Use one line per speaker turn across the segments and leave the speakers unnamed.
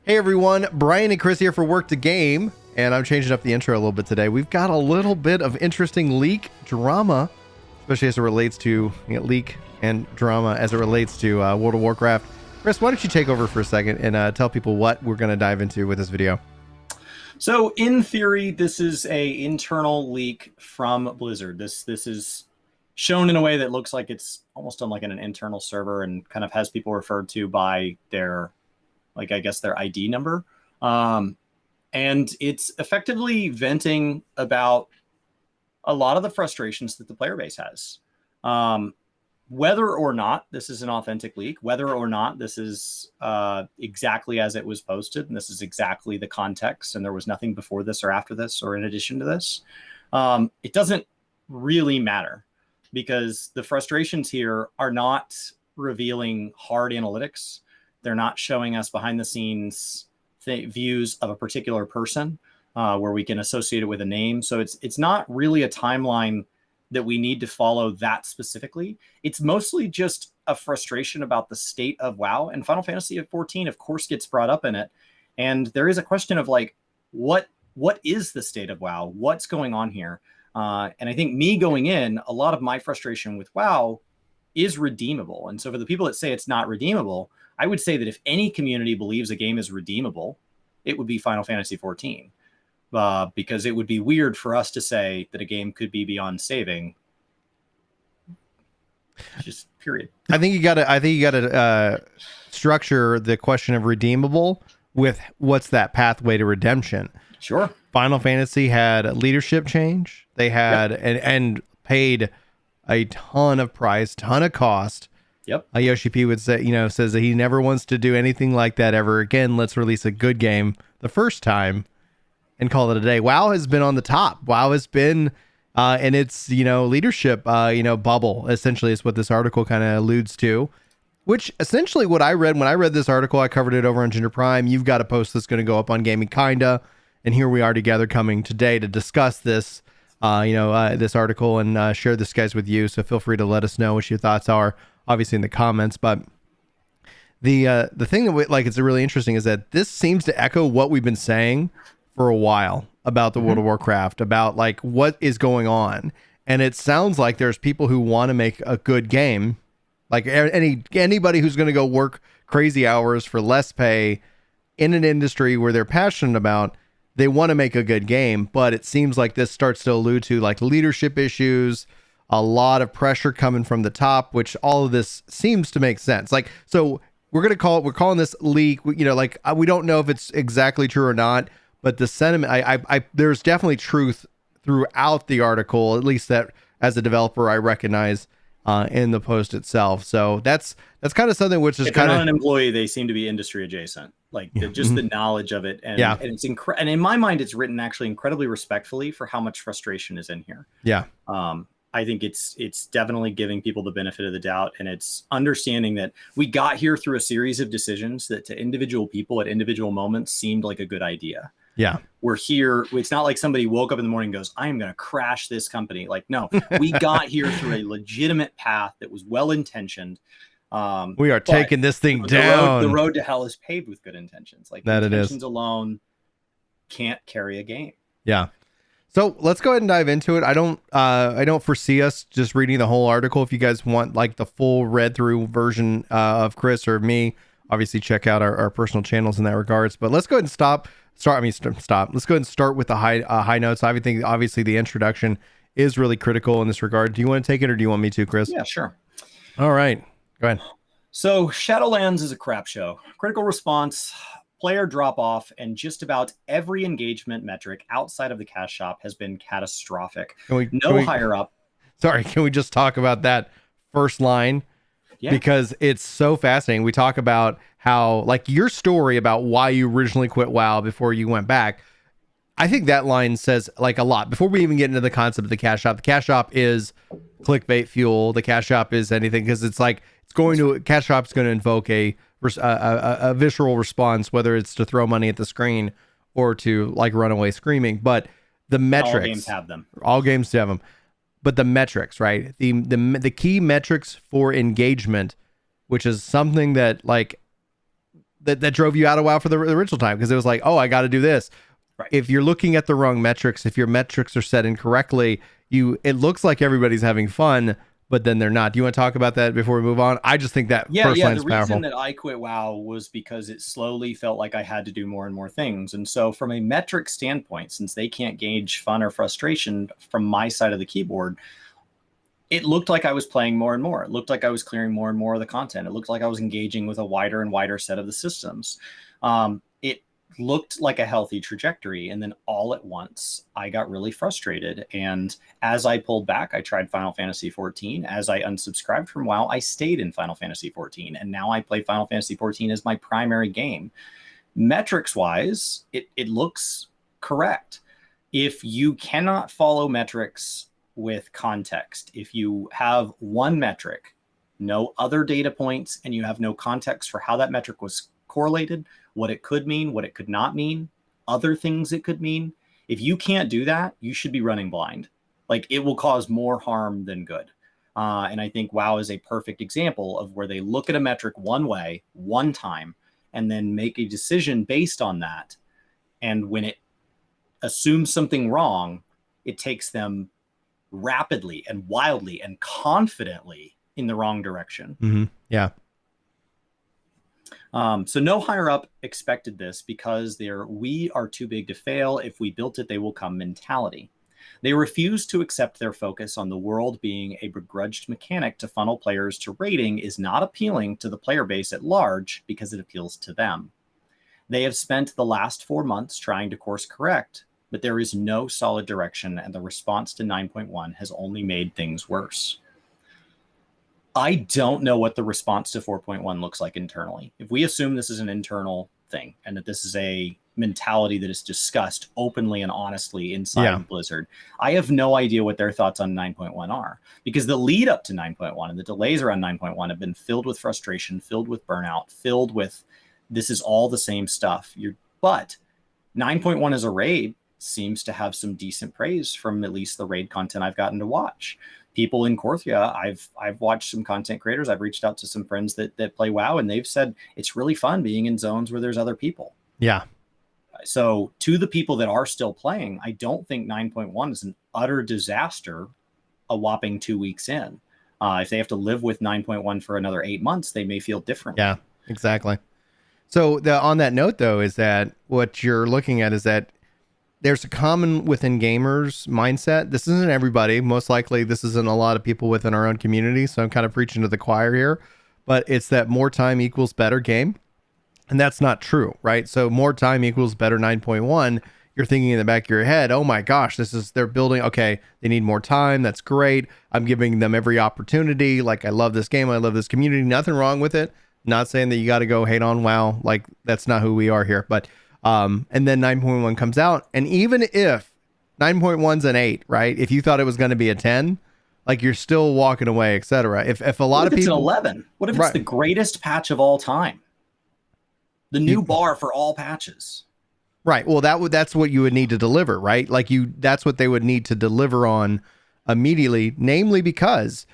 Hey everyone, Brian and Chris here for Work to Game, and I'm changing up the intro a little bit today. We've got a little bit of interesting leak drama, especially as it relates to leak and drama as it relates to World of Warcraft. Chris, why don't you take over for a second and tell people what we're going to dive into with this video?
So in theory, this is a internal leak from Blizzard. This is shown in a way that looks like it's almost on like an internal server and kind of has people referred to by their, like, I guess their ID number. And it's effectively venting about a lot of the frustrations that the player base has. Whether or not this is an authentic leak, whether or not this is exactly as it was posted, and this is exactly the context, and there was nothing before this or after this or in addition to this, it doesn't really matter, because the frustrations here are not revealing hard analytics. They're not showing us behind the scenes views of a particular person where we can associate it with a name. So it's not really a timeline that we need to follow that specifically. It's mostly just a frustration about the state of WoW, and Final Fantasy XIV, of course, gets brought up in it. And there is a question of like, what is the state of WoW? What's going on here? And I think me going in, a lot of my frustration with WoW is redeemable. And so for the people that say it's not redeemable, I would say that if any community believes a game is redeemable, it would be Final Fantasy XIV. Because it would be weird for us to say that a game could be beyond saving. Just period.
I think you gotta structure the question of redeemable with what's that pathway to redemption.
Sure.
Final Fantasy had a leadership change. They had and paid a ton of price, ton of cost.
Yep.
Yoshi P would say, says that he never wants to do anything like that ever again. Let's release a good game the first time and call it a day. WoW has been on the top. WoW has been in its, leadership, bubble, essentially, is what this article kind of alludes to, which essentially what I read when I read this article, I covered it over on Ginger Prime. You've got a post that's going to go up on Gaming Kinda. And here we are together coming today to discuss this, this article and share this, guys, with you. So feel free to let us know what your thoughts are, obviously in the comments. But the thing that it's really interesting is that this seems to echo what we've been saying for a while about the World of Warcraft, about like what is going on. And it sounds like there's people who want to make a good game, like anybody who's going to go work crazy hours for less pay in an industry where they're passionate about. They want to make a good game, but it seems like this starts to allude to like leadership issues, a lot of pressure coming from the top, which all of this seems to make sense. Like, so we're calling this leak, we don't know if it's exactly true or not, but the sentiment, there's definitely truth throughout the article, at least that as a developer, I recognize in the post itself. So that's kind of something which is kind of,
not an employee, they seem to be industry adjacent, like just the knowledge of it. And, and it's and in my mind, it's written actually incredibly respectfully for how much frustration is in here.
Yeah.
I think it's definitely giving people the benefit of the doubt, and it's understanding that we got here through a series of decisions that to individual people at individual moments seemed like a good idea.
Yeah.
We're here. It's not like somebody woke up in the morning and goes, I am going to crash this company. Like, no, we got here through a legitimate path that was well-intentioned.
We are taking this thing down.
The road to hell is paved with good intentions. Like
that
intentions alone can't carry a game.
Yeah. So let's go ahead and dive into it. I don't foresee us just reading the whole article. If you guys want like the full read through version of Chris or me, obviously check out our personal channels in that regards. But let's go ahead and stop. Let's go ahead and start with the high notes. I think obviously the introduction is really critical in this regard. Do you want to take it or do you want me to, Chris?
Yeah, sure.
All right, go ahead.
So Shadowlands is a crap show. Critical response, player drop off, and just about every engagement metric outside of the cash shop has been catastrophic. Higher up.
Sorry, can we just talk about that first line?
Yeah.
Because it's so fascinating. We talk about how, like, your story about why you originally quit WoW before you went back. I think that line says like a lot. Before we even get into the concept of the cash shop is clickbait fuel. The cash shop is anything, because it's like cash shop is going to invoke a visceral response, whether it's to throw money at the screen or to like run away screaming. But the metrics, all games have them. All games have them. But the metrics, right? The key metrics for engagement, which is something that like that drove you out of WoW for the original time, because it was like, oh, I got to do this.
Right.
If you're looking at the wrong metrics, if your metrics are set incorrectly, it looks like everybody's having fun, but then they're not. Do you want to talk about that before we move on? I just think that first line is
The
powerful.
reason that I quit WoW was because it slowly felt like I had to do more and more things. And so from a metric standpoint, since they can't gauge fun or frustration from my side of the keyboard, it looked like I was playing more and more. It looked like I was clearing more and more of the content. It looked like I was engaging with a wider and wider set of the systems. It looked like a healthy trajectory. And then all at once, I got really frustrated. And as I pulled back, I tried Final Fantasy XIV. As I unsubscribed from WoW, I stayed in Final Fantasy XIV. And now I play Final Fantasy XIV as my primary game. Metrics-wise, it looks correct. If you cannot follow metrics with context, if you have one metric, no other data points, and you have no context for how that metric was correlated, what it could mean, what it could not mean, other things it could mean, if you can't do that, you should be running blind. Like, it will cause more harm than good. And I think WoW is a perfect example of where they look at a metric one way, one time, and then make a decision based on that. And when it assumes something wrong, it takes them rapidly and wildly and confidently in the wrong direction.
Mm-hmm. Yeah.
So no higher up expected this because we are too big to fail. If we built it, they will come mentality. They refuse to accept their focus on the world being a begrudged mechanic to funnel players to raiding is not appealing to the player base at large because it appeals to them. They have spent the last 4 months trying to course correct, but there is no solid direction, and the response to 9.1 has only made things worse. I don't know what the response to 4.1 looks like internally. If we assume this is an internal thing and that this is a mentality that is discussed openly and honestly inside Blizzard, I have no idea what their thoughts on 9.1 are, because the lead up to 9.1 and the delays around 9.1 have been filled with frustration, filled with burnout, filled with this is all the same stuff. But 9.1 as a raid seems to have some decent praise from at least the raid content I've gotten to watch. People in Korthia, I've watched some content creators. I've reached out to some friends that play WoW, and they've said it's really fun being in zones where there's other people.
Yeah.
So to the people that are still playing, I don't think 9.1 is an utter disaster a whopping 2 weeks in. If they have to live with 9.1 for another 8 months, they may feel differently.
Yeah, exactly. So on that note, though, is that what you're looking at is that there's a common within gamers mindset. This isn't everybody. Most likely this isn't a lot of people within our own community. So I'm kind of preaching to the choir here, but it's that more time equals better game. And that's not true, right? So more time equals better 9.1. You're thinking in the back of your head, oh my gosh, they're building. Okay. They need more time. That's great. I'm giving them every opportunity. Like, I love this game. I love this community. Nothing wrong with it. Not saying that you got to go hate on WoW. Like, that's not who we are here, but and then 9.1 comes out, and even if 9.1's an 8, right? If you thought it was going to be a 10, like, you're still walking away, etc. If a lot of people,
it's an 11. What if it's the greatest patch of all time? The new bar for all patches.
Right. Well, that's what you would need to deliver, right? Like, that's what they would need to deliver on immediately, namely because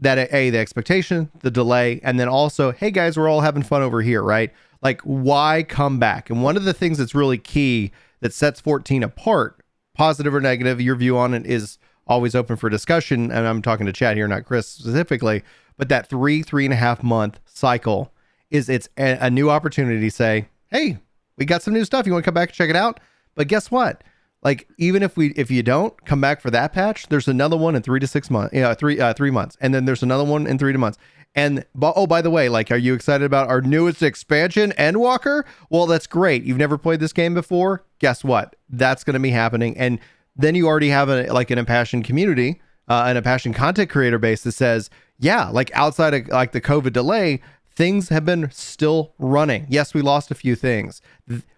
that the expectation, the delay, and then also, hey guys, we're all having fun over here, right? Like, why come back? And one of the things that's really key that sets 14 apart, positive or negative, your view on it is always open for discussion. And I'm talking to Chad here, not Chris specifically, but that 3.5 month cycle it's a new opportunity to say, hey, we got some new stuff. You want to come back and check it out? But guess what? Like, even if you don't come back for that patch, there's another one in 3 to 6 months, 3 months. And then there's another one in 3 months. And, oh, by the way, like, are you excited about our newest expansion, Endwalker? Well, that's great. You've never played this game before. Guess what? That's going to be happening. And then you already have an impassioned community, and a passionate content creator base that says, yeah, like, outside of like the COVID delay, things have been still running. Yes, we lost a few things.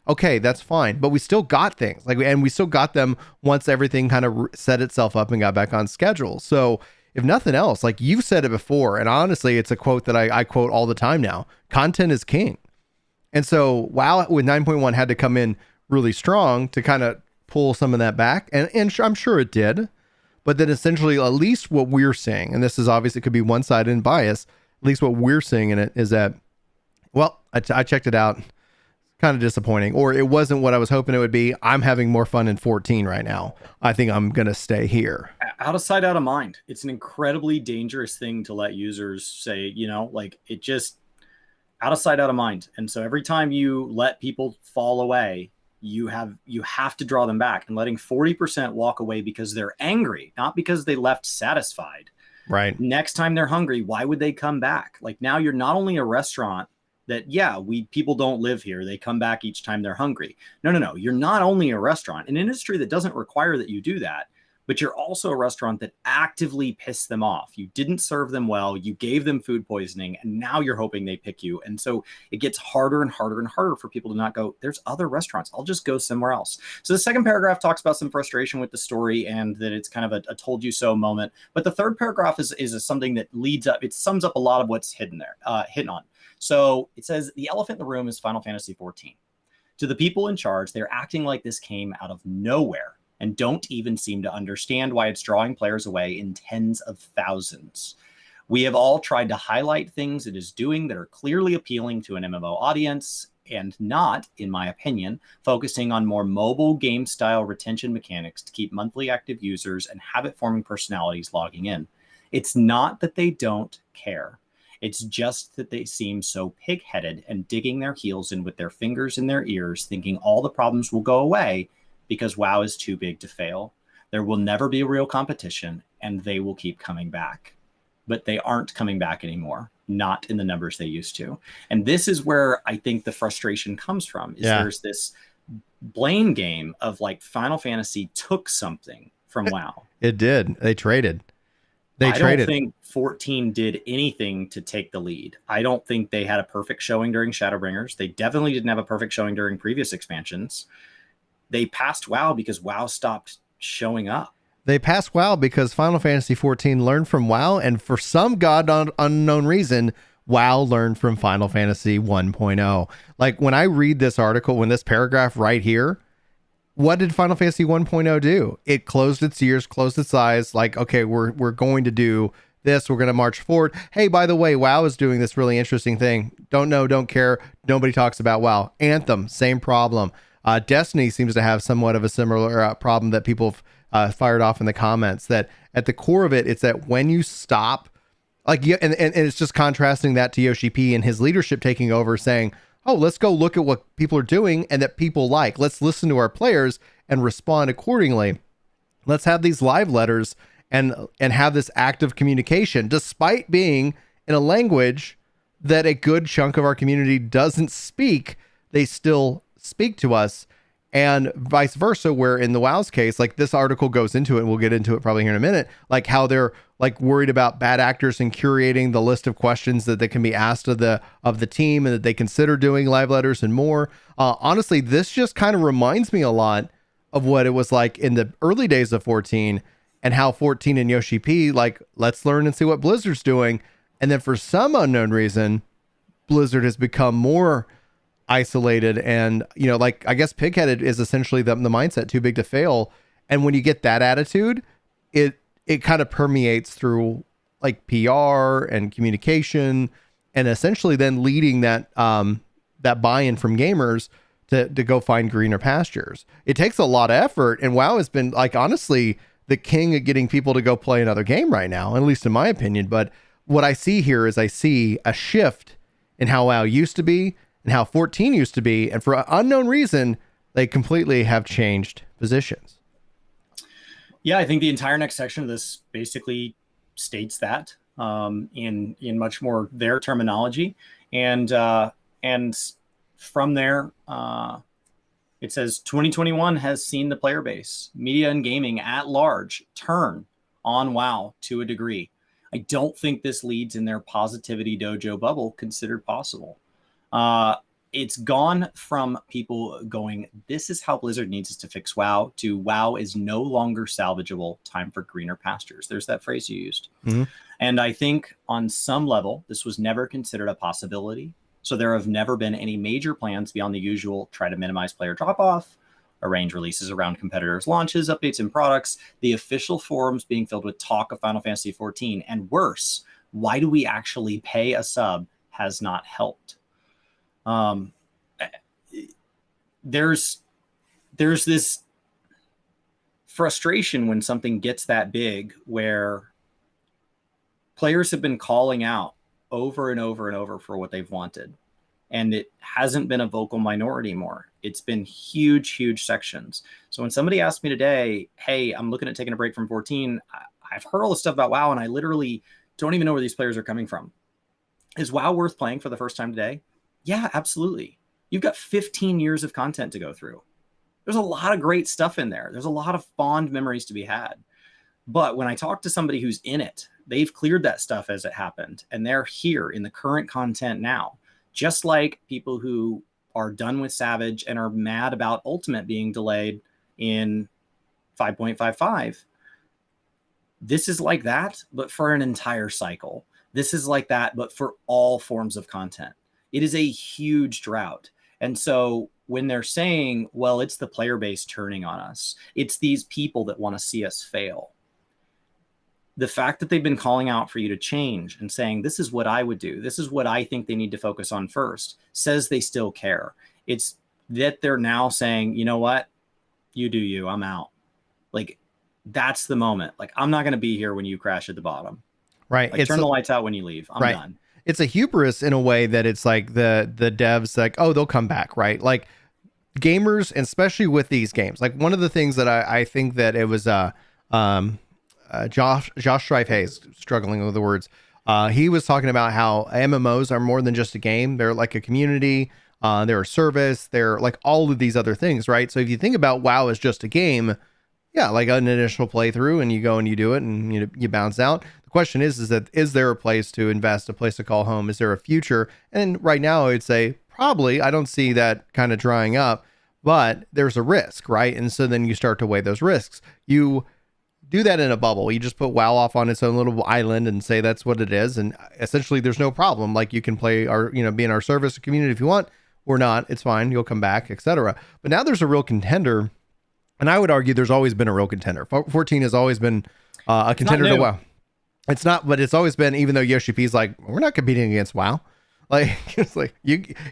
Okay, that's fine. But we still got things. And we still got them once everything kind of set itself up and got back on schedule. So if nothing else, like, you've said it before, and honestly, it's a quote that I quote all the time now. Content is king. And so WoW with 9.1 had to come in really strong to kind of pull some of that back. And I'm sure it did. But then essentially, at least what we're seeing, and this is obviously, it could be one-sided and biased, at least what we're seeing in it is that, well, I checked it out. kind of disappointing, or it wasn't what I was hoping it would be. I'm having more fun in 14 right now. I think I'm going to stay here.
Out of sight, out of mind. It's an incredibly dangerous thing to let users say, like it just out of sight, out of mind. And so every time you let people fall away, you have to draw them back, and letting 40% walk away because they're angry, not because they left satisfied.
Right.
Next time they're hungry, why would they come back? Like now you're not only a restaurant that, people don't live here. They come back each time they're hungry. No. You're not only a restaurant, an industry that doesn't require that you do that, but you're also a restaurant that actively pissed them off. You didn't serve them well. You gave them food poisoning, and now you're hoping they pick you. And so it gets harder and harder and harder for people to not go, there's other restaurants. I'll just go somewhere else. So the second paragraph talks about some frustration with the story and that it's kind of a told you so moment. But the third paragraph is something that leads up. It sums up a lot of what's hidden on. So it says, the elephant in the room is Final Fantasy XIV. To the people in charge, they're acting like this came out of nowhere and don't even seem to understand why it's drawing players away in tens of thousands. We have all tried to highlight things it is doing that are clearly appealing to an MMO audience and not, in my opinion, focusing on more mobile game style retention mechanics to keep monthly active users and habit-forming personalities logging in. It's not that they don't care. It's just that they seem so pig-headed and digging their heels in with their fingers in their ears, thinking all the problems will go away because WoW is too big to fail. There will never be a real competition, and they will keep coming back. But they aren't coming back anymore, not in the numbers they used to. And this is where I think the frustration comes from, is there's this blame game of like Final Fantasy took something from WoW.
It did. They traded.
I don't think 14 did anything to take the lead. I don't think they had a perfect showing during Shadowbringers. They definitely didn't have a perfect showing during previous expansions. They passed WoW because WoW stopped showing up.
They passed WoW because Final Fantasy XIV learned from WoW, and for some unknown reason, WoW learned from Final Fantasy 1.0. Like when I read this article, when this paragraph right here, what did Final Fantasy 1.0 do? It closed its ears, closed its eyes, like, okay, we're going to do this. We're going to march forward. Hey, by the way, WoW is doing this really interesting thing. Don't know, don't care. Nobody talks about WoW. Anthem, same problem. Destiny seems to have somewhat of a similar problem that people fired off in the comments, that at the core of it, it's that when you stop, like, and it's just contrasting that to Yoshi P and his leadership taking over, saying, oh, let's go look at what people are doing and that people like. Let's listen to our players and respond accordingly. Let's have these live letters and have this active communication, despite being in a language that a good chunk of our community doesn't speak. They still speak to us, and vice versa, where in the WoW's case, like this article goes into it, and we'll get into it probably here in a minute, like how they're like worried about bad actors and curating the list of questions that they can be asked of the team, and that they consider doing live letters and more. Honestly, this just kind of reminds me a lot of what it was like in the early days of 14, and how 14 and Yoshi P, like, let's learn and see what Blizzard's doing. And then for some unknown reason, Blizzard has become more isolated, and like, I guess pigheaded is essentially the mindset, too big to fail. And when you get that attitude, it kind of permeates through like PR and communication, and essentially then leading that buy-in from gamers to go find greener pastures. It takes a lot of effort, and WoW has been, like, honestly the king of getting people to go play another game right now, at least in my opinion. But what I see here is I see a shift in how WoW used to be and how 14 used to be, and for an unknown reason, they completely have changed positions.
Yeah, I think the entire next section of this basically states that in much more their terminology, and from there, it says 2021 has seen the player base, media and gaming at large turn on WoW to a degree. I don't think this leads in their positivity dojo bubble considered possible. It's gone from people going, this is how Blizzard needs us to fix WoW, to WoW is no longer salvageable, time for greener pastures. There's that phrase you used. Mm-hmm. And I think on some level, this was never considered a possibility. So there have never been any major plans beyond the usual, try to minimize player drop-off, arrange releases around competitors' launches, updates, and products, the official forums being filled with talk of Final Fantasy XIV, and worse, why do we actually pay a sub, has not helped. there's this frustration when something gets that big, where players have been calling out over and over and over for what they've wanted. And it hasn't been a vocal minority more. It's been huge sections. So when somebody asked me today, hey, I'm looking at taking a break from 14, I've heard all this stuff about WoW, and I literally don't even know where these players are coming from. Is WoW worth playing for the first time today? Yeah, absolutely. You've got 15 years of content to go through. There's a lot of great stuff in there. There's a lot of fond memories to be had. But when I talk to somebody who's in it, they've cleared that stuff as it happened, and they're here in the current content now. Just like people who are done with Savage and are mad about Ultimate being delayed in 5.55. This is like that, but for an entire cycle. This is like that, but for all forms of content. It is a huge drought. And so when they're saying, well, it's the player base turning on us, it's these people that want to see us fail. The fact that they've been calling out for you to change and saying, this is what I would do, this is what I think they need to focus on first, says they still care. It's that they're now saying, you know what, you do you, I'm out. Like, that's the moment. Like, I'm not going to be here when you crash at the bottom.
Right.
Like, turn the lights out when you leave. I'm done.
It's a hubris in a way that it's like the devs like, oh, they'll come back, right? Like gamers, and especially with these games, like one of the things that I think that it was Josh Strife Hayes, struggling with the words. He was talking about how MMOs are more than just a game. They're like a community. They're a service. They're like all of these other things, right? So if you think about WoW as just a game, yeah, like an initial playthrough, and you go and you do it, and you bounce out. The question is there a place to invest, a place to call home? Is there a future? And right now, I'd say probably. I don't see that kind of drying up, but there's a risk, right? And so then you start to weigh those risks. You do that in a bubble. You just put WoW off on its own little island and say that's what it is, and essentially there's no problem. Like, you can play our, be in our service community if you want, or not. It's fine. You'll come back, etc. But now there's a real contender, and I would argue there's always been a real contender. 14 has always been a contender to WoW. It's not, but it's always been. Even though Yoshi P's like, we're not competing against WoW. Like, it's like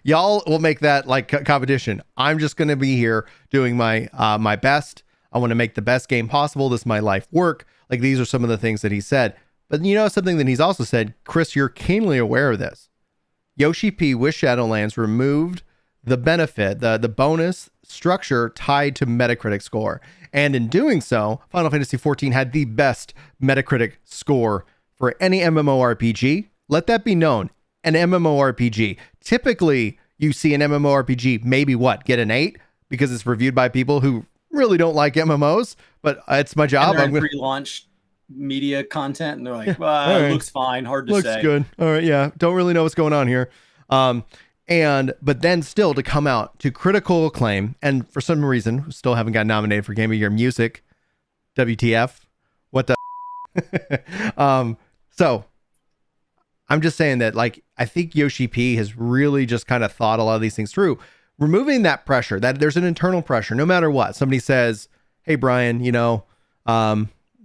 y'all will make that like competition. I'm just going to be here doing my my best. I want to make the best game possible. This is my life work. Like, these are some of the things that he said. But something that he's also said, Chris, you're keenly aware of this. Yoshi P with Shadowlands removed the benefit, the bonus structure tied to Metacritic score. And in doing so, Final Fantasy XIV had the best Metacritic score for any MMORPG. Let that be known. An MMORPG. Typically, you see an MMORPG maybe get an 8 because it's reviewed by people who really don't like MMOs, but it's my job.
I'm pre-launch media content, and they're like, well, it looks fine, hard to say.
Looks good. All right, yeah. Don't really know what's going on here. But then still to come out to critical acclaim, and for some reason still haven't got nominated for Game of Year Music. WTF? What the? So I'm just saying that, like, I think Yoshi P has really just kind of thought a lot of these things through, removing that pressure, that there's an internal pressure, no matter what. Somebody says, hey, Brian,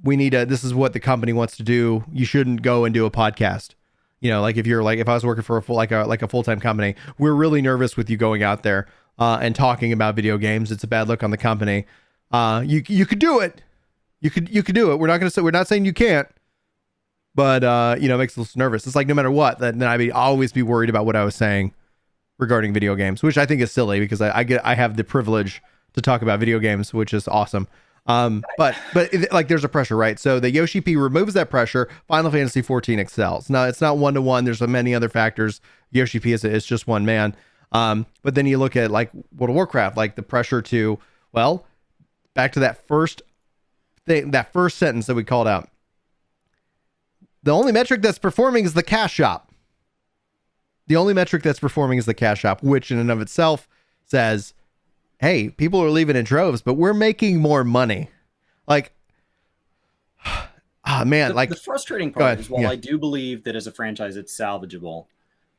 we need this is what the company wants to do. You shouldn't go and do a podcast. Like if I was working for a full-time company, we're really nervous with you going out there and talking about video games. It's a bad look on the company. You could do it. You could do it. We're not saying you can't, but it makes us nervous. It's like, no matter what, then I'd always be worried about what I was saying regarding video games, which I think is silly because I have the privilege to talk about video games, which is awesome. But there's a pressure, right? So the Yoshi P removes that pressure. Final Fantasy XIV excels. Now, it's not 1-to-1. There's many other factors. Yoshi P is just one man. But then you look at like World of Warcraft, like the pressure to, well, back to that first thing, that first sentence that we called out. The only metric that's performing is the cash shop. The only metric that's performing is the cash shop, which in and of itself says, hey, people are leaving in droves, but we're making more money. Like, man,
the frustrating part is, while I do believe that as a franchise it's salvageable,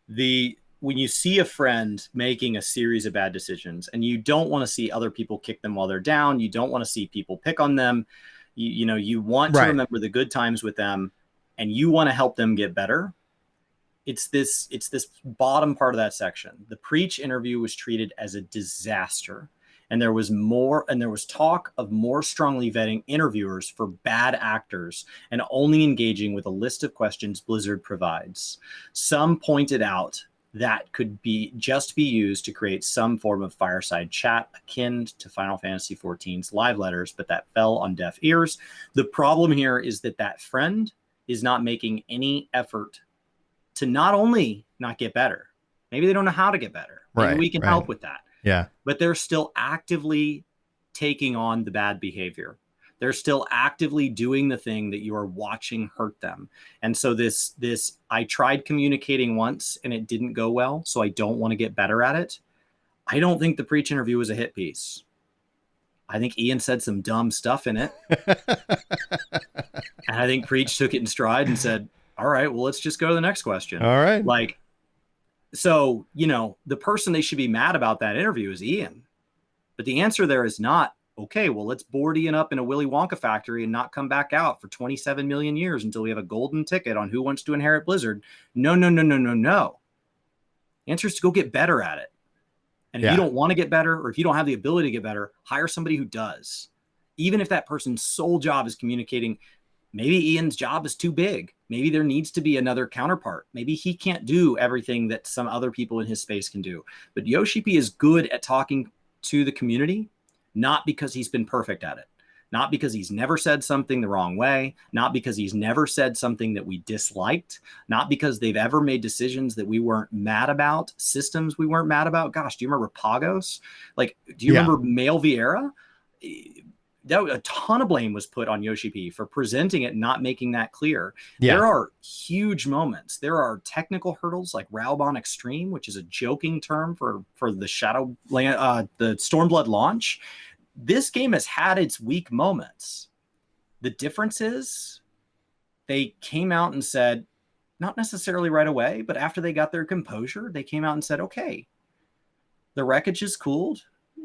when you see a friend making a series of bad decisions and you don't want to see other people kick them while they're down, you don't want to see people pick on them, you want to remember the good times with them, and you want to help them get better. it's this bottom part of that section. The Preach interview was treated as a disaster, and there was talk of more strongly vetting interviewers for bad actors and only engaging with a list of questions Blizzard provides. Some pointed out that could be used to create some form of fireside chat akin to Final Fantasy XIV's live letters, but that fell on deaf ears. The problem here is that friend is not making any effort to not only not get better, maybe they don't know how to get better. Maybe we can help with that.
Yeah.
But they're still actively taking on the bad behavior. They're still actively doing the thing that you are watching hurt them. And so this I tried communicating once and it didn't go well, so I don't want to get better at it. I don't think the Preach interview was a hit piece. I think Ian said some dumb stuff in it. And I think Preach took it in stride and said, all right, well, let's just go to the next question.
All right.
Like, so, the person they should be mad about that interview is Ian. But the answer there is not, okay, well, let's board Ian up in a Willy Wonka factory and not come back out for 27 million years until we have a golden ticket on who wants to inherit Blizzard. No. The answer is to go get better at it. And if you don't want to get better, or if you don't have the ability to get better, hire somebody who does. Even if that person's sole job is communicating, maybe Ian's job is too big. Maybe there needs to be another counterpart. Maybe he can't do everything that some other people in his space can do. But Yoshi P is good at talking to the community, not because he's been perfect at it. Not because he's never said something the wrong way, not because he's never said something that we disliked, not because they've ever made decisions that we weren't mad about, systems we weren't mad about. Gosh, do you remember Pagos? Like, do you remember Mail Vieira? A ton of blame was put on Yoshi P for presenting it and not making that clear. Yeah. There are huge moments. There are technical hurdles like Raubon Extreme, which is a joking term for the the Stormblood launch. This game has had its weak moments. The difference is they came out and said, not necessarily right away, but after they got their composure, they came out and said, okay, the wreckage is cooled.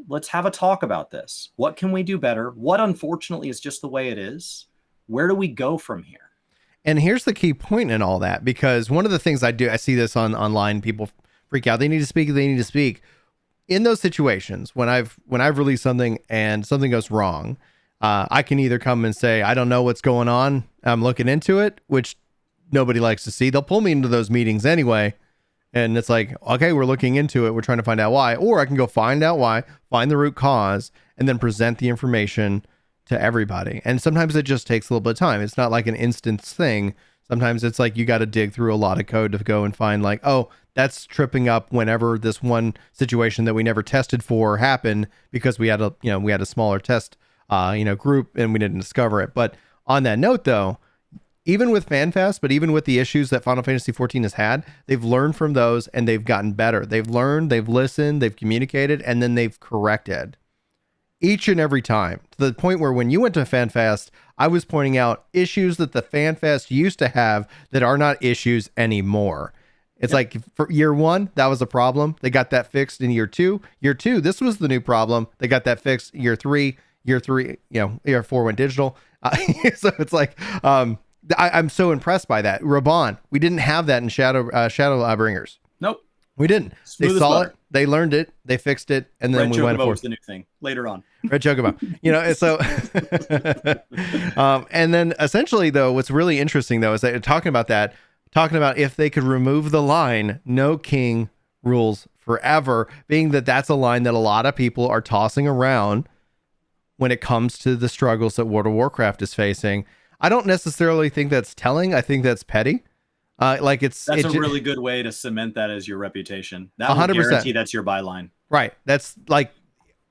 Let's have a talk about this. What can we do better? What, unfortunately, is just the way it is? Where do we go from here?
And here's the key point in all that, because one of the things I see this online, people freak out. They need to speak. In those situations, when I've released something and something goes wrong, I can either come and say, I don't know what's going on, I'm looking into it, which nobody likes to see. They'll pull me into those meetings anyway. And it's like, okay, we're looking into it. We're trying to find out why. Or I can go find out why, find the root cause, and then present the information to everybody. And sometimes it just takes a little bit of time. It's not like an instant thing. Sometimes it's like you got to dig through a lot of code to go and find like, oh, that's tripping up whenever this one situation that we never tested for happened because we had a smaller test group and we didn't discover it. But on that note, though, even with FanFest, but even with the issues that Final Fantasy XIV has had, they've learned from those and they've gotten better. They've learned, they've listened, they've communicated, and then they've corrected each and every time, to the point where when you went to FanFest, I was pointing out issues that the FanFest used to have that are not issues anymore. It's like for year one, that was a problem. They got that fixed in year two. Year two, this was the new problem. They got that fixed. Year three, year four went digital. So it's like, I'm so impressed by that. Raban, we didn't have that in Shadow Bringers. Nope. We didn't. They saw it, they learned it, they fixed it, and then we went forward. Was
the new thing later on.
Red Chocobo. So and then essentially though, what's really interesting though is that talking about if they could remove the line, no king rules forever, being that that's a line that a lot of people are tossing around when it comes to the struggles that World of Warcraft is facing. I don't necessarily think that's telling. I think that's petty. That's
a really good way to cement that as your reputation. That will guarantee that's your byline.
Right. That's like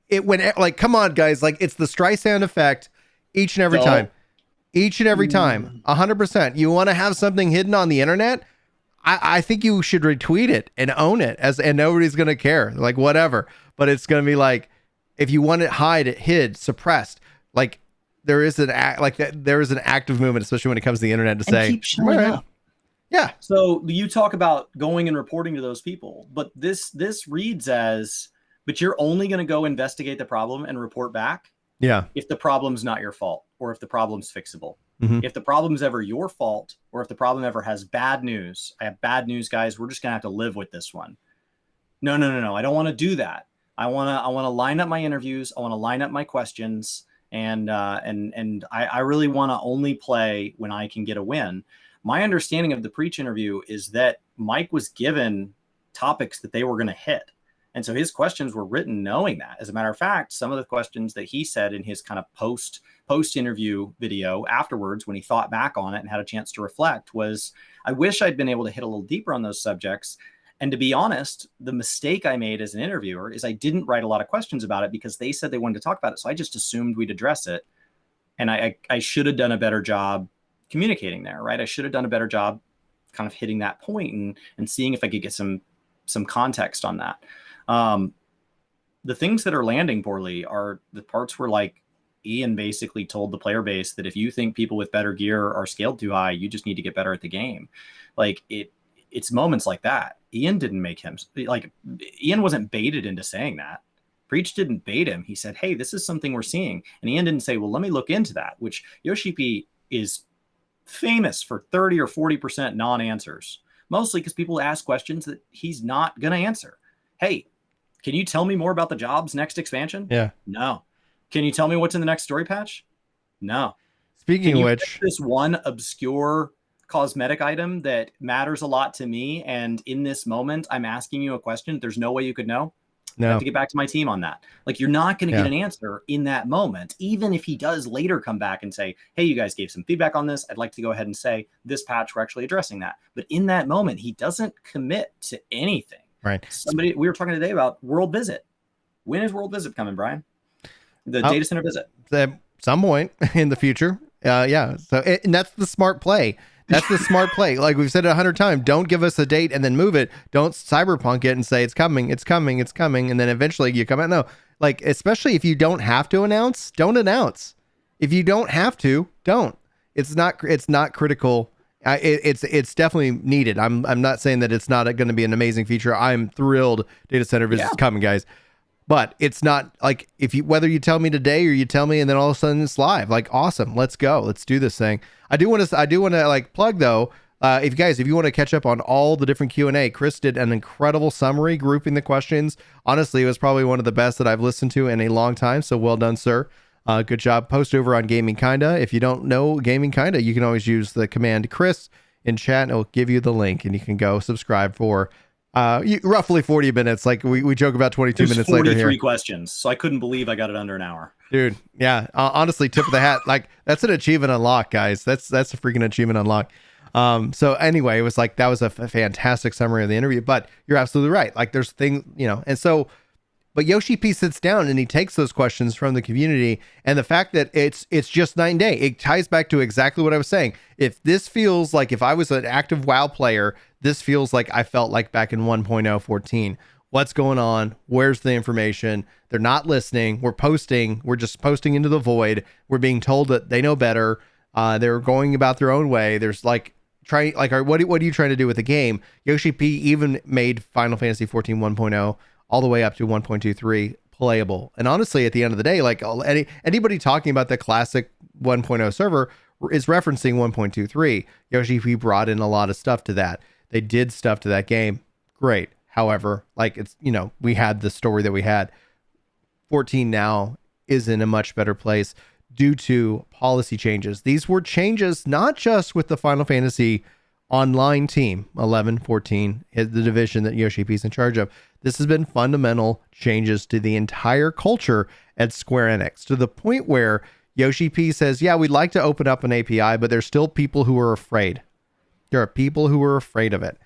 it when come on guys, like it's the Streisand effect each and every time. Each and every time. 100%. You want to have something hidden on the internet? I think you should retweet it and own it and nobody's going to care. Like whatever. But it's going to be like if you want it hid, suppressed, like there is an active movement, especially when it comes to the internet, to say
keep showing up. Yeah. So you talk about going and reporting to those people, but this reads as, but you're only going to go investigate the problem and report back.
Yeah.
If the problem's not your fault or if the problem's fixable.
Mm-hmm.
If the problem's ever your fault, or if the problem ever has bad news, I have bad news, guys. We're just gonna have to live with this one. No. I don't want to do that. I want to line up my interviews. I want to line up my questions, and I really want to only play when I can get a win. My understanding of the Preach interview is that Mike was given topics that they were going to hit. And so his questions were written knowing that. As a matter of fact, some of the questions that he said in his kind of post interview video afterwards, when he thought back on it and had a chance to reflect, was, I wish I'd been able to hit a little deeper on those subjects. And to be honest, the mistake I made as an interviewer is I didn't write a lot of questions about it because they said they wanted to talk about it. So I just assumed we'd address it. And I should have done a better job communicating there, right? I should have done a better job kind of hitting that point and seeing if I could get some context on that. The things that are landing poorly are the parts where, like, Ian basically told the player base that if you think people with better gear are scaled too high, you just need to get better at the game. Like, it's moments like that. Ian didn't make him, like, Ian wasn't baited into saying that. Preach didn't bait him. He said, hey, this is something we're seeing. And Ian didn't say, well, let me look into that, which Yoshi P is famous for 30 or 40% non-answers, mostly because people ask questions that he's not going to answer. Hey, can you tell me more about the job's next expansion?
Yeah.
No. Can you tell me what's in the next story patch? No.
Speaking of which,
this one obscure cosmetic item that matters a lot to me, and in this moment I'm asking you a question, there's no way you could know.
No.
I have to get back to my team on that. Like, you're not going to get an answer in that moment, even if he does later come back and say, hey, you guys gave some feedback on this. I'd like to go ahead and say this patch, we're actually addressing that. But in that moment, he doesn't commit to anything.
Right.
We were talking today about World Visit. When is World Visit coming, Brian? The data center visit.
At some point in the future. Yeah. So, and that's the smart play. That's the smart play. Like we've said it 100 times, don't give us a date and then move it. Don't cyberpunk it and say it's coming. And then eventually you come out. No, like, especially if you don't have to announce, don't announce. If you don't have to, don't. It's not critical. It's definitely needed. I'm not saying that it's not going to be an amazing feature. I'm thrilled data center visits coming, guys. But it's not like whether you tell me today or you tell me and then all of a sudden it's live. Like, awesome, let's go, let's do this thing. I do want to like plug though. If you want to catch up on all the different Q&A, Chris did an incredible summary grouping the questions. Honestly, it was probably one of the best that I've listened to in a long time. So well done, sir. Good job. Post over on Gaming Kinda. If you don't know Gaming Kinda, you can always use the command Chris in chat and it'll give you the link and you can go subscribe for roughly 40 minutes. Like we joke about 22 minutes later here.
43 questions. So I couldn't believe I got it under an hour.
Dude, yeah. Honestly, tip of the hat. Like, that's an achievement unlock, guys. That's a freaking achievement unlock. So anyway, it was like, that was a fantastic summary of the interview, but you're absolutely right. Like, there's things, and so, but Yoshi P sits down and he takes those questions from the community, and the fact that it's just night and day, it ties back to exactly what I was saying. If this feels like, if I was an active WoW player, this feels like I felt like back in 1.014. What's going on? Where's the information? They're not listening. We're just posting into the void. We're being told that they know better. They're going about their own way. There's like, what are you trying to do with the game? Yoshi P even made Final Fantasy XIV 1.0 all the way up to 1.23 playable. And honestly, at the end of the day, like anybody talking about the classic 1.0 server is referencing 1.23. Yoshi P brought in a lot of stuff to that. They did stuff to that game. Great. However, like, it's, we had the story that we had. 14 now is in a much better place due to policy changes. These were changes not just with the Final Fantasy Online team, 11, 14, the division that Yoshi P is in charge of. This has been fundamental changes to the entire culture at Square Enix, to the point where Yoshi P says, yeah, we'd like to open up an API, but there's still people who are afraid. There are people who are afraid of it.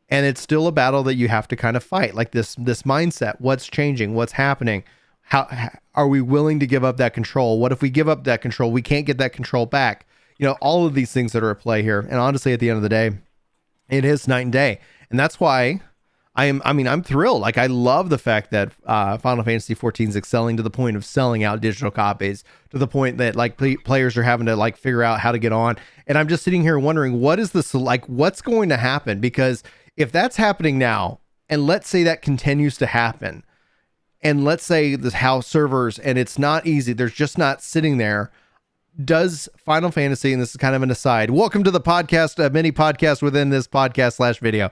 And it's still a battle that you have to kind of fight, like this mindset. What's changing? What's happening? How are we willing to give up that control? What if we give up that control? We can't get that control back. All of these things that are at play here. And honestly, at the end of the day, it is night and day. And that's why I'm thrilled. Like, I love the fact that Final Fantasy XIV is excelling to the point of selling out digital copies, to the point that like players are having to like figure out how to get on. And I'm just sitting here wondering, what's going to happen? Because if that's happening now, and let's say that continues to happen, and let's say the house servers, and it's not easy, there's just not sitting there, does Final Fantasy, and this is kind of an aside, welcome to the podcast, a mini podcast within this podcast slash video.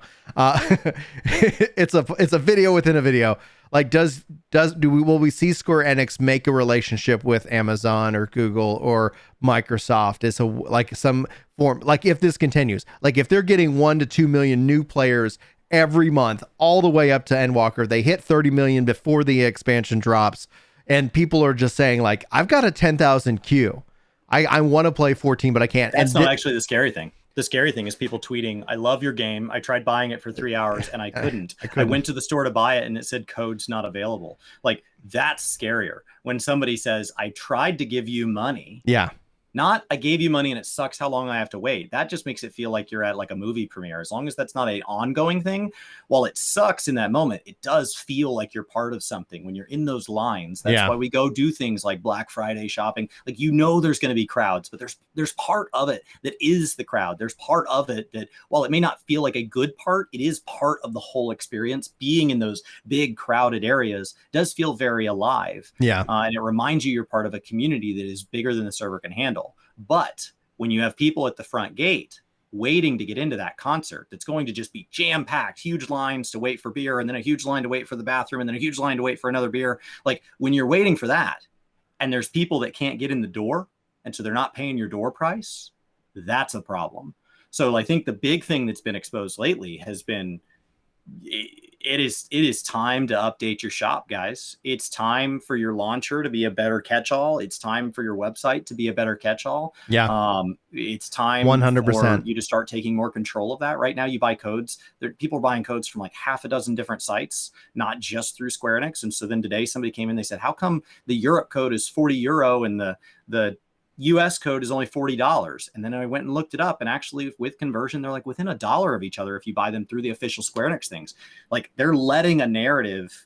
It's a video within a video. Like, will we see Square Enix make a relationship with Amazon or Google or Microsoft? Is like some form, like if this continues, like if they're getting 1 to 2 million new players every month, all the way up to Endwalker, they hit 30 million before the expansion drops, and people are just saying like, I've got a 10,000 queue. I want to play 14, but I can't.
That's not actually the scary thing. The scary thing is people tweeting, I love your game. I tried buying it for 3 hours and I couldn't. I went to the store to buy it and it said code's not available. Like, that's scarier. When somebody says, I tried to give you money.
Yeah.
Not, I gave you money and it sucks how long I have to wait. That just makes it feel like you're at like a movie premiere. As long as that's not an ongoing thing, while it sucks in that moment, it does feel like you're part of something when you're in those lines. That's why we go do things like Black Friday shopping. Like, you know, there's going to be crowds, but there's part of it that is the crowd. There's part of it that, while it may not feel like a good part, it is part of the whole experience. Being in those big crowded areas does feel very alive.
Yeah.
And it reminds you you're part of a community that is bigger than the server can handle. But when you have people at the front gate waiting to get into that concert, that's going to just be jam-packed, huge lines to wait for beer, and then a huge line to wait for the bathroom, and then a huge line to wait for another beer. Like, when you're waiting for that, and there's people that can't get in the door, and so they're not paying your door price, that's a problem. So I think the big thing that's been exposed lately has been, it is time to update your shop, guys. It's time for your launcher to be a better catch-all. It's time for your website to be a better catch-all.
Yeah.
It's time
100%
for you to start taking more control of that. Right now, you buy codes. People are buying codes from like half a dozen different sites, not just through Square Enix. And so then today somebody came in, they said, how come the Europe code is €40 and the US code is only $40? And then I went and looked it up, and actually with conversion, they're like within $1 of each other if you buy them through the official Square Enix things. Like, they're letting a narrative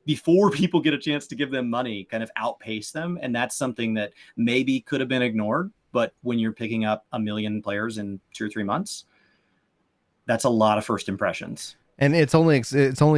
before people get a chance to give them money kind of outpace them. And that's something that maybe could have been ignored. But when you're picking up 1 million players in 2 or 3 months, that's a lot of first impressions.
And it's only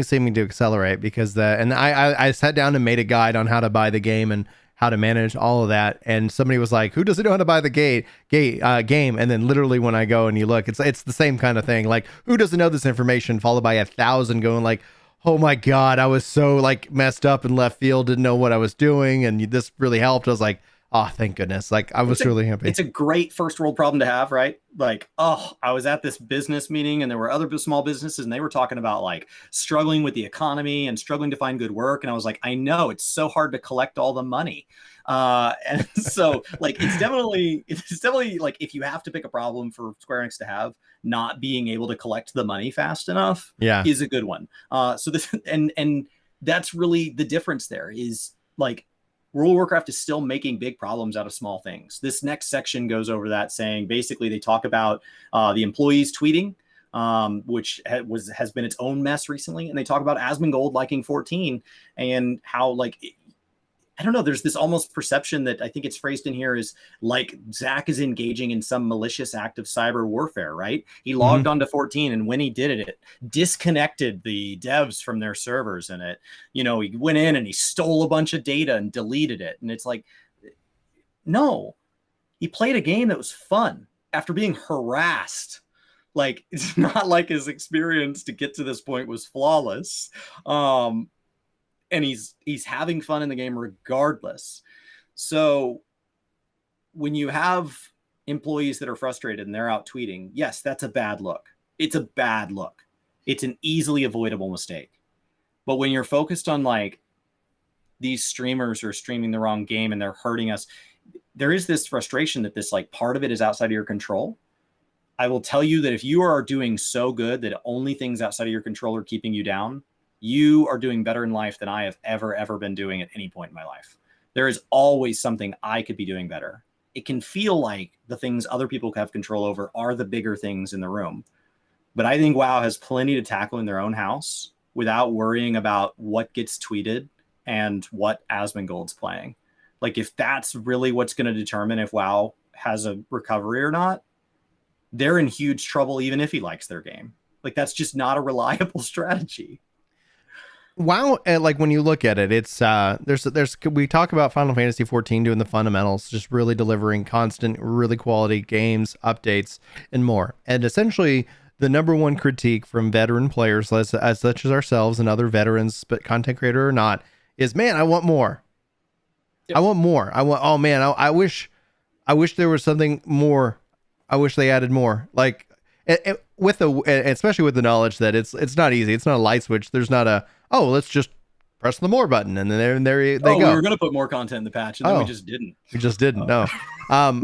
seeming to accelerate because I sat down and made a guide on how to buy the game and how to manage all of that. And somebody was like, who doesn't know how to buy the game? And then literally when I go and you look, it's the same kind of thing. Like, who doesn't know this information, followed by 1,000 going like, oh my God, I was so like messed up in left field, didn't know what I was doing. And this really helped. I was like, oh, thank goodness. Like, I was really happy.
It's a great first world problem to have, right? Like, oh, I was at this business meeting and there were other small businesses and they were talking about like struggling with the economy and struggling to find good work. And I was like, I know, it's so hard to collect all the money. And so like, it's definitely like, if you have to pick a problem for Square Enix to have, not being able to collect the money fast enough is a good one. So this, and that's really the difference there is like, World of Warcraft is still making big problems out of small things. This next section goes over that, saying basically they talk about the employees tweeting, which has been its own mess recently. And they talk about Asmongold liking 14 and how, like, I don't know, there's this almost perception that I think it's phrased in here is like Zach is engaging in some malicious act of cyber warfare, right? He logged onto 14, and when he did it, it disconnected the devs from their servers, and it, you know, he went in and he stole a bunch of data and deleted it. And it's like, no, he played a game that was fun after being harassed. Like, it's not like his experience to get to this point was flawless. And he's having fun in the game regardless. So when you have employees that are frustrated and they're out tweeting, yes, that's a bad look. It's a bad look. It's an easily avoidable mistake. But when you're focused on like these streamers are streaming the wrong game and they're hurting us, there is this frustration that this like part of it is outside of your control. I will tell you that if you are doing so good that only things outside of your control are keeping you down, you are doing better in life than I have ever been doing at any point in my life. There is always something I could be doing better. It can feel like the things other people have control over are the bigger things in the room. But I think WoW has plenty to tackle in their own house without worrying about what gets tweeted and what Asmongold's playing. Like, if that's really what's going to determine if WoW has a recovery or not, they're in huge trouble even if he likes their game. Like, that's just not a reliable strategy.
WoW, like when you look at it, it's there's we talk about Final Fantasy XIV doing the fundamentals, just really delivering constant, really quality games, updates, and more. And essentially, the number one critique from veteran players, as such as ourselves and other veterans, but content creator or not, is man, I want more.
Yep.
I want more. I want. Oh man, I wish there was something more. I wish they added more. Like with the, especially with the knowledge that it's not easy. It's not a light switch. There's not a, oh, let's just press the more button and then there they go.
We were gonna put more content in the patch, and then we just didn't.
We just didn't. No.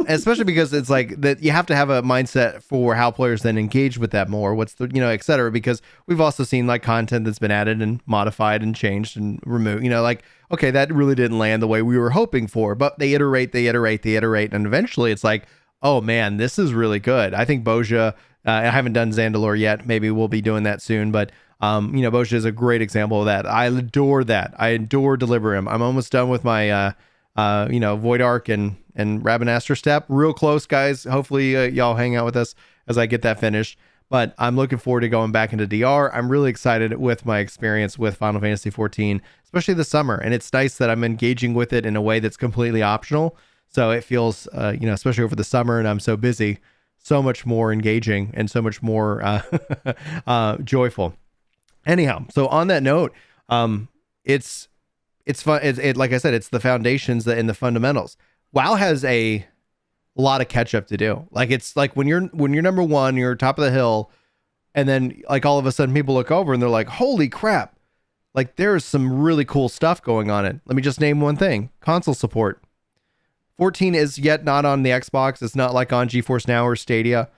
Especially because it's like that you have to have a mindset for how players then engage with that more. What's the, et cetera, because we've also seen like content that's been added and modified and changed and removed, like, okay, that really didn't land the way we were hoping for, but they iterate. And eventually it's like, oh man, this is really good. I think Boja, I haven't done Zandalore yet. Maybe we'll be doing that soon, but Boja is a great example of that. I adore that. I adore Deliverum. I'm almost done with my, Void Arc and Rabanastre Step. Real close, guys. Hopefully y'all hang out with us as I get that finished. But I'm looking forward to going back into DR. I'm really excited with my experience with Final Fantasy XIV, especially this summer. And it's nice that I'm engaging with it in a way that's completely optional. So it feels, especially over the summer and I'm so busy, so much more engaging and so much more joyful. Anyhow, so on that note, it's fun. It like I said, it's the foundations that in the fundamentals. WoW has a lot of catch up to do. Like it's like when you're number one, you're top of the hill, and then like all of a sudden people look over and they're like, "Holy crap!" Like there's some really cool stuff going on. It. Let me just name one thing: console support. 14 is yet not on the Xbox. It's not like on GeForce Now or Stadia.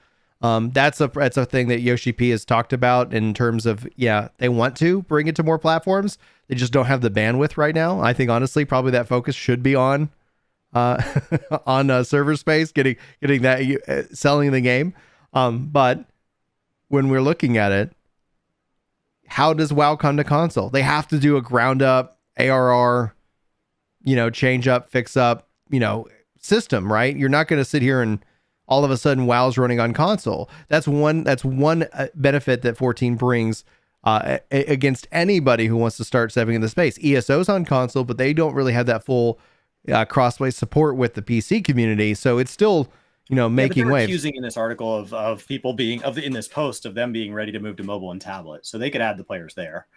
That's a thing that Yoshi P has talked about in terms of, they want to bring it to more platforms. They just don't have the bandwidth right now. I think honestly, probably that focus should be on server space, getting that selling the game. But when we're looking at it, how does WoW come to console? They have to do a ground up ARR, change up, fix up, system, right? You're not going to sit here and all of a sudden WoW's running on console. That's one benefit that 14 brings against anybody who wants to start stepping in the space. ESO's on console, but they don't really have that full crossplay support with the PC community. So it's still, making waves.
Accusing in this article of people being in this post of them being ready to move to mobile and tablet, so they could add the players there.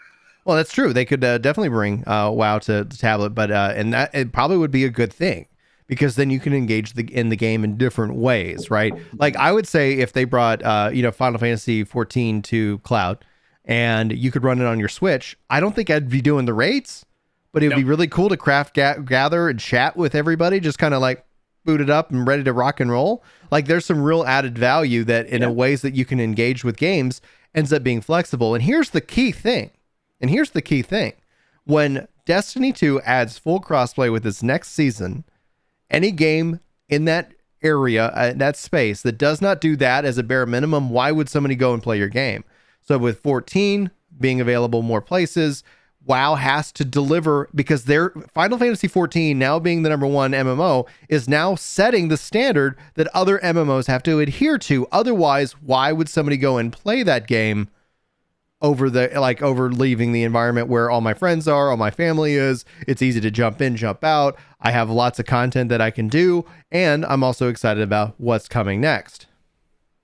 Well, that's true. They could definitely bring WoW to tablet, but and that it probably would be a good thing. Because then you can engage in the game in different ways, right? Like I would say if they brought, Final Fantasy XIV to cloud and you could run it on your Switch, I don't think I'd be doing the raids, but it would be really cool to craft, gather and chat with everybody, just kind of like boot it up and ready to rock and roll. Like there's some real added value that in a ways that you can engage with games ends up being flexible. And here's the key thing. When Destiny 2 adds full crossplay with its next season, any game in that area, that space that does not do that as a bare minimum, why would somebody go and play your game? So with 14 being available more places, WoW has to deliver because their Final Fantasy 14 now being the number one MMO is now setting the standard that other MMOs have to adhere to. Otherwise, why would somebody go and play that game over leaving the environment where all my friends are, all my family is? It's easy to jump in, jump out. I have lots of content that I can do, and I'm also excited about what's coming next.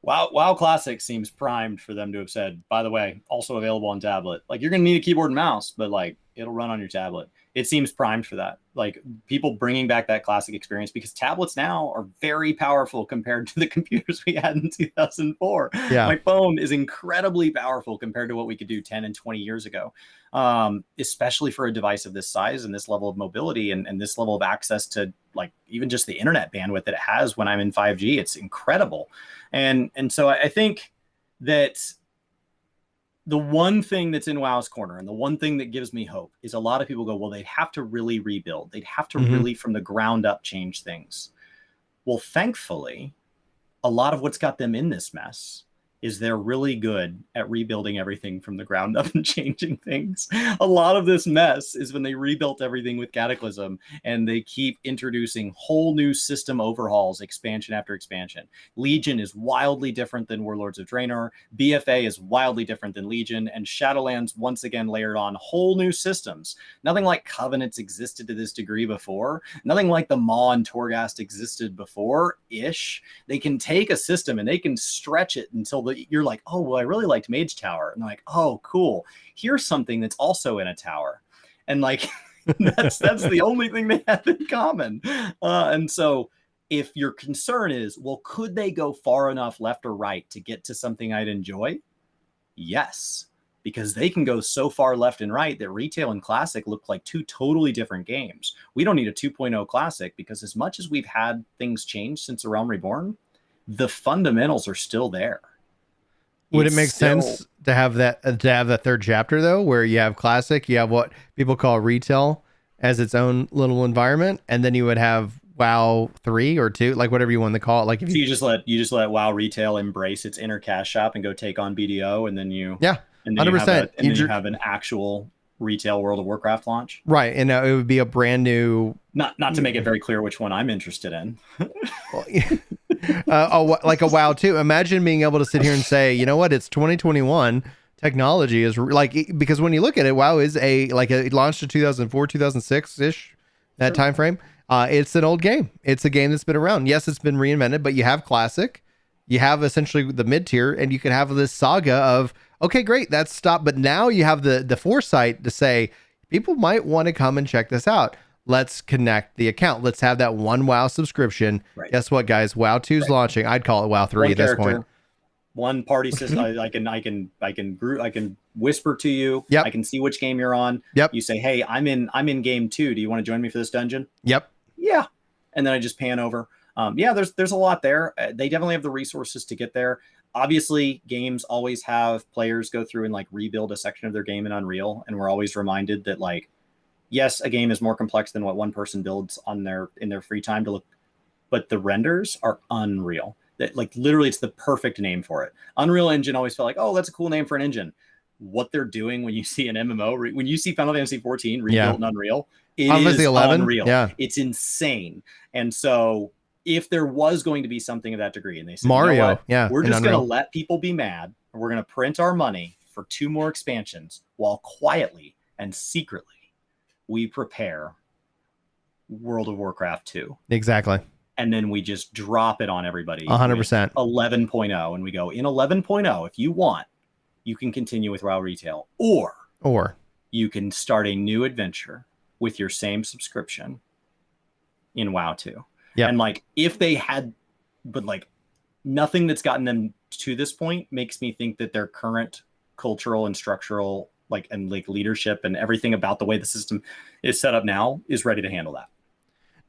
WoW Classic seems primed for them to have said, by the way, also available on tablet. Like you're going to need a keyboard and mouse, but like it'll run on your tablet. It seems primed for that. Like people bringing back that classic experience, because tablets now are very powerful compared to the computers we had in 2004.
Yeah.
My phone is incredibly powerful compared to what we could do 10 and 20 years ago, especially for a device of this size and this level of mobility and this level of access to like even just the internet bandwidth that it has when I'm in 5G. It's incredible. And so I think that the one thing that's in WoW's corner and the one thing that gives me hope is a lot of people go, well, they'd have to really rebuild. They'd have to really from the ground up change things. Well, thankfully, a lot of what's got them in this mess is they're really good at rebuilding everything from the ground up and changing things. A lot of this mess is when they rebuilt everything with Cataclysm, and they keep introducing whole new system overhauls, expansion after expansion. Legion is wildly different than Warlords of Draenor. BFA is wildly different than Legion, and Shadowlands once again layered on whole new systems. Nothing like Covenants existed to this degree before. Nothing like the Maw and Torghast existed before-ish. They can take a system and they can stretch it until you're like, oh, well, I really liked Mage Tower. And they're like, oh, cool. Here's something that's also in a tower. And like, that's the only thing they have in common. And so if your concern is, well, could they go far enough left or right to get to something I'd enjoy? Yes, because they can go so far left and right that Retail and Classic look like two totally different games. We don't need a 2.0 Classic, because as much as we've had things change since The Realm Reborn, the fundamentals are still there.
Would it make sense to have that third chapter though, where you have Classic, you have what people call Retail as its own little environment, and then you would have WoW 3 or 2, like whatever you want to call it. Like if
you just let WoW Retail embrace its inner cash shop and go take on BDO, and then you 100%. You have an actual retail World of Warcraft launch,
right? And it would be a brand new.
Not to make it very clear which one I'm interested in.
Like a WoW 2. Imagine being able to sit here and say, you know what, it's 2021. Technology is like, because when you look at it, WoW is it launched in 2004, 2006 ish, that time frame. It's an old game. It's a game that's been around. Yes, it's been reinvented, but you have Classic, you have essentially the mid tier, and you can have this saga of, okay, great, that's stopped. But now you have the foresight to say, people might want to come and check this out. Let's connect the account. Let's have that one WoW subscription. Right. Guess what, guys? WoW 2 is launching. I'd call it WoW 3 at this point.
One party system. I can whisper to you.
Yep.
I can see which game you're on.
Yep.
You say, hey, I'm in game 2. Do you want to join me for this dungeon?
Yep.
Yeah. And then I just pan over. There's a lot there. They definitely have the resources to get there. Obviously, games always have players go through and like rebuild a section of their game in Unreal, and we're always reminded that, like, yes, a game is more complex than what one person builds in their free time to look, but the renders are unreal. That, like, literally, it's the perfect name for it. Unreal Engine always felt like, oh, that's a cool name for an engine. What they're doing when you see an MMO, when you see Final Fantasy XIV rebuilt in Unreal, it is unreal. Yeah. It's insane. And so if there was going to be something of that degree, and they said,
Mario,
you know what? We're just going to
Unreal.
let people be mad, and we're going to print our money for 2 more expansions while quietly and secretly we prepare World of Warcraft 2.
Exactly.
And then we just drop it on everybody.
100%.
11.0. And we go, in 11.0, if you want, you can continue with WoW Retail. Or you can start a new adventure with your same subscription in WoW 2.
Yeah.
And like, if they had, but like, nothing that's gotten them to this point makes me think that their current cultural and structural and leadership and everything about the way the system is set up now is ready to handle that.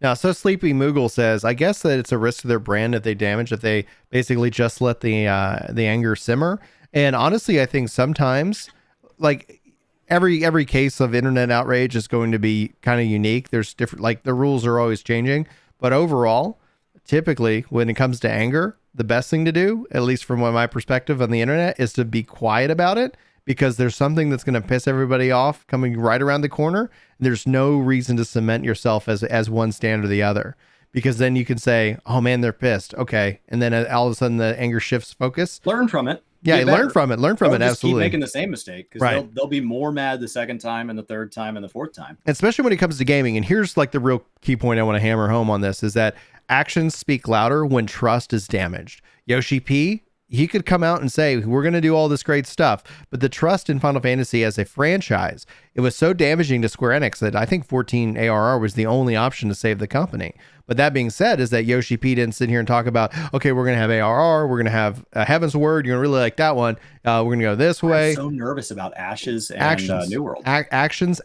Now, so Sleepy Moogle says, I guess that it's a risk to their brand if they basically just let the anger simmer. And honestly, I think sometimes, like, every case of internet outrage is going to be kind of unique. There's different, like, the rules are always changing, but overall, typically when it comes to anger, the best thing to do, at least from my perspective on the internet, is to be quiet about it, because there's something that's going to piss everybody off coming right around the corner. There's no reason to cement yourself as one stand or the other, because then you can say, oh man, they're pissed. Okay. And then all of a sudden the anger shifts focus.
Learn from it.
Yeah. Learn from it. Absolutely.
Keep making the same mistake, because they'll be more mad the second time and the third time and the fourth time.
Especially when it comes to gaming. And here's like the real key point I want to hammer home on this is that actions speak louder when trust is damaged. Yoshi P, he could come out and say, we're going to do all this great stuff, but the trust in Final Fantasy as a franchise, it was so damaging to Square Enix that I think 14 ARR was the only option to save the company. But that being said, is that Yoshi P didn't sit here and talk about, okay, we're going to have ARR, we're going to have Heaven's Word, you're going to really like that one, we're going to go this way.
I'm so nervous about Ashes and New World.
Actions.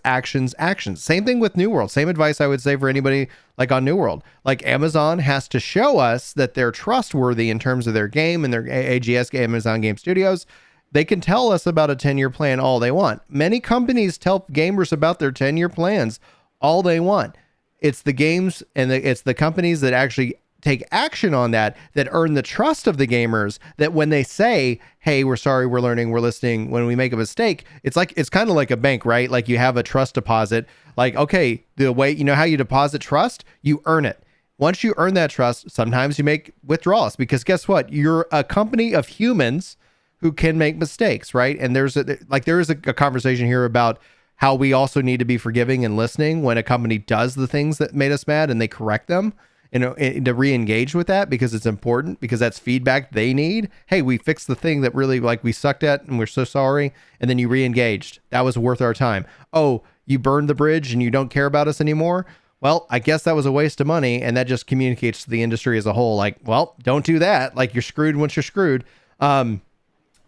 Same thing with New World. Same advice I would say for anybody like on New World. Like, Amazon has to show us that they're trustworthy in terms of their game and their AGS, Amazon Game Studios. They can tell us about a 10-year plan all they want. Many companies tell gamers about their 10-year plans all they want. It's the games and it's the companies that actually take action on that earn the trust of the gamers, that when they say, hey, we're sorry, we're learning, we're listening, when we make a mistake, it's kind of like a bank, right? Like you have a trust deposit, like, okay, the way, you know how you deposit trust, you earn it. Once you earn that trust, sometimes you make withdrawals, because guess what? You're a company of humans who can make mistakes, right? And there is a conversation here about how we also need to be forgiving and listening when a company does the things that made us mad and they correct them, and to re-engage with that, because it's important, because that's feedback they need. Hey, we fixed the thing that really like we sucked at and we're so sorry. And then you re-engaged. That was worth our time. Oh, you burned the bridge and you don't care about us anymore. Well, I guess that was a waste of money. And that just communicates to the industry as a whole, like, well, don't do that. Like, you're screwed once you're screwed. But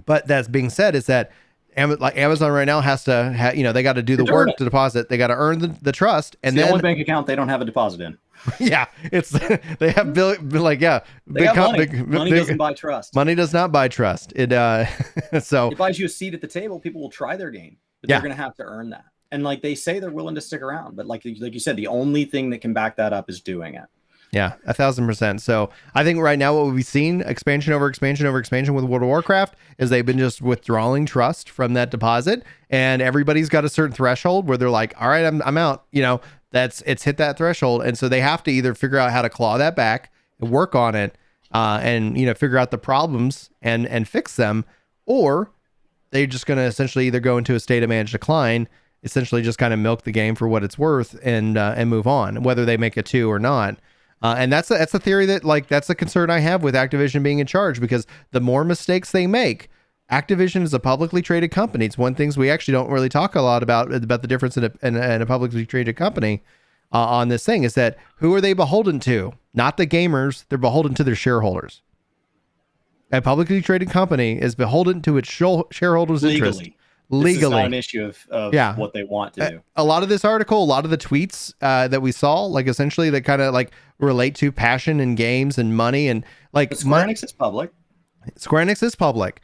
that's being said, is that Amazon right now has to, they got to do the work to deposit. They got to earn the trust. And
it's
then
the only bank account they don't have a deposit in.
Yeah, it's they have money
Doesn't buy trust.
Money does not buy trust. It so
it buys you a seat at the table. People will try their game, but they're going to have to earn that. And like they say, they're willing to stick around, but like you said, the only thing that can back that up is doing it.
Yeah, 1,000%. So I think right now what we've seen, expansion over expansion over expansion with World of Warcraft, is they've been just withdrawing trust from that deposit, and everybody's got a certain threshold where they're like, all right, I'm out. It's hit that threshold, and so they have to either figure out how to claw that back and work on it, and figure out the problems and fix them, or they're just going to essentially either go into a state of managed decline, essentially just kind of milk the game for what it's worth, and move on, whether they make it 2 or not. And that's a theory that that's a concern I have with Activision being in charge, because the more mistakes they make, Activision is a publicly traded company. It's one things we actually don't really talk a lot about the difference in a publicly traded company on this thing, is that who are they beholden to? Not the gamers. They're beholden to their shareholders. A publicly traded company is beholden to its shareholders' interest. Legally. This is not
an issue of what they want to do.
A lot of this article, a lot of the tweets that we saw, like essentially that kind of like relate to passion and games and money, and like
but Square Enix is public.
Square Enix is public.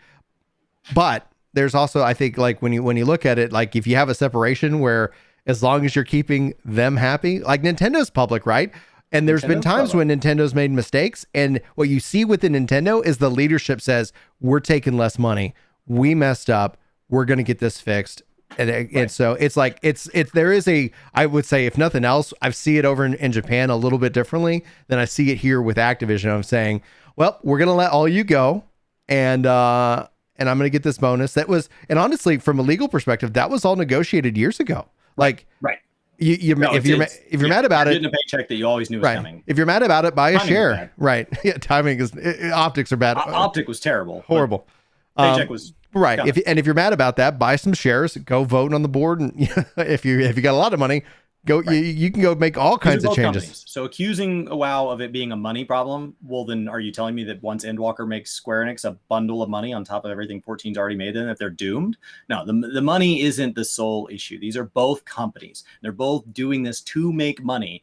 But there's also, I think, like when you look at it, like if you have a separation where as long as you're keeping them happy, like Nintendo's public, right? And there's been times when Nintendo's made mistakes, and what you see within Nintendo is the leadership says, we're taking less money. We messed up. We're going to get this fixed. And so it's like, there is I would say, if nothing else, I see it over in Japan a little bit differently than I see it here with Activision. I'm saying, well, we're going to let all you go. And I'm going to get this bonus. And honestly, from a legal perspective, that was all negotiated years ago. Like,
right.
If you're mad about it,
getting a paycheck that you always knew was coming.
If you're mad about it, buy a share. Right. Yeah. Timing is, optics are bad.
Optic was terrible.
Horrible.
Paycheck was
right. If you're mad about that, buy some shares, go vote on the board. And if you got a lot of money, go, you can go make all kinds of changes.
Companies. So accusing WoW of it being a money problem, well, then are you telling me that once Endwalker makes Square Enix a bundle of money on top of everything 14's already made, then that they're doomed? No, the money isn't the sole issue. These are both companies. They're both doing this to make money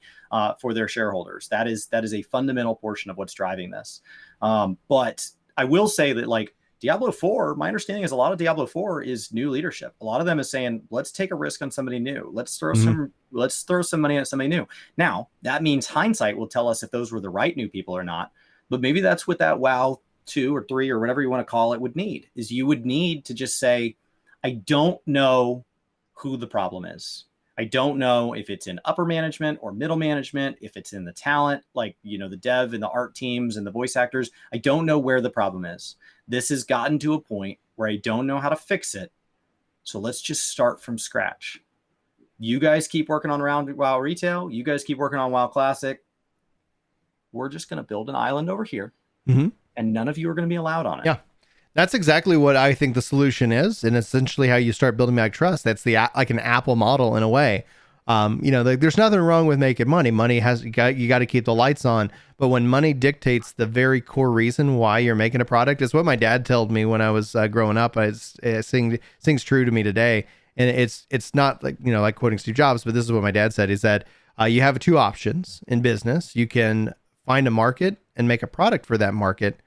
for their shareholders. That is a fundamental portion of what's driving this. But I will say that, like, Diablo 4, my understanding is a lot of Diablo 4 is new leadership. A lot of them is saying, let's take a risk on somebody new. Let's throw some money at somebody new. Now, that means hindsight will tell us if those were the right new people or not. But maybe that's what that WoW 2 or 3 or whatever you want to call it would need, is you would need to just say, I don't know who the problem is. I don't know if it's in upper management or middle management, if it's in the talent, like, the dev and the art teams and the voice actors. I don't know where the problem is. This has gotten to a point where I don't know how to fix it. So let's just start from scratch. You guys keep working on WoW Retail. You guys keep working on WoW Classic. We're just going to build an island over here. And none of you are going to be allowed on it.
Yeah. That's exactly what I think the solution is, and essentially how you start building back trust. That's like an Apple model in a way. There's nothing wrong with making money. Money you got to keep the lights on. But when money dictates the very core reason why you're making a product, is what my dad told me when I was growing up. It sings true to me today, and it's not like quoting Steve Jobs, but this is what my dad said. He said, you have 2 options in business. You can find a market and make a product for that market,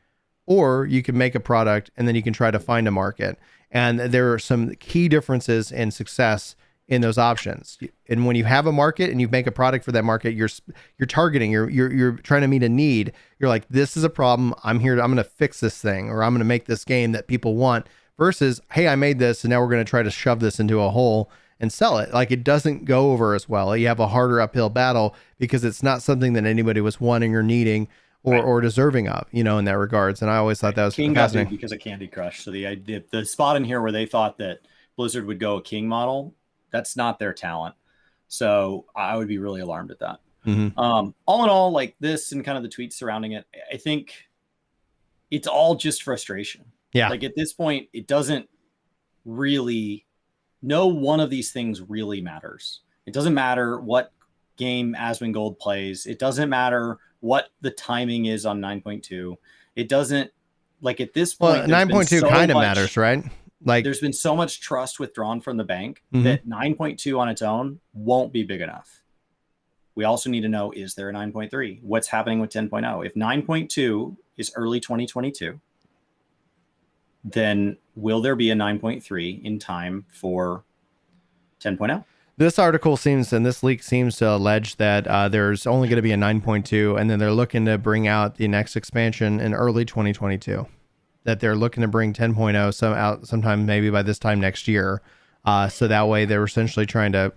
or you can make a product and then you can try to find a market. And there are some key differences in success in those options. And when you have a market and you make a product for that market, you're targeting, you're trying to meet a need. You're like, this is a problem. I'm going to fix this thing, or I'm going to make this game that people want, versus, hey, I made this and now we're going to try to shove this into a hole and sell it. Like, it doesn't go over as well. You have a harder uphill battle because it's not something that anybody was wanting or needing or deserving of, in that regards. And I always thought that was
King
fascinating.
got big because of Candy Crush. So the spot in here where they thought that Blizzard would go a King model, that's not their talent. So I would be really alarmed at that.
Mm-hmm.
All in all, like this and kind of the tweets surrounding it, I think it's all just frustration.
Yeah.
Like at this point, it doesn't really, no one of these things really matters. It doesn't matter what game Asmongold plays. It doesn't matter what the timing is on 9.2. It doesn't, like at this point,
9.2 kind of matters, right? Like,
there's been so much trust withdrawn from the bank that 9.2 on its own won't be big enough. We also need to know, is there a 9.3? What's happening with 10.0? If 9.2 is early 2022, then will there be a 9.3 in time for 10.0?
This article seems, and this leak seems to allege that there's only going to be a 9.2, and then they're looking to bring out the next expansion in early 2022. That they're looking to bring 10.0 out sometime maybe by this time next year. So that way they're essentially trying to,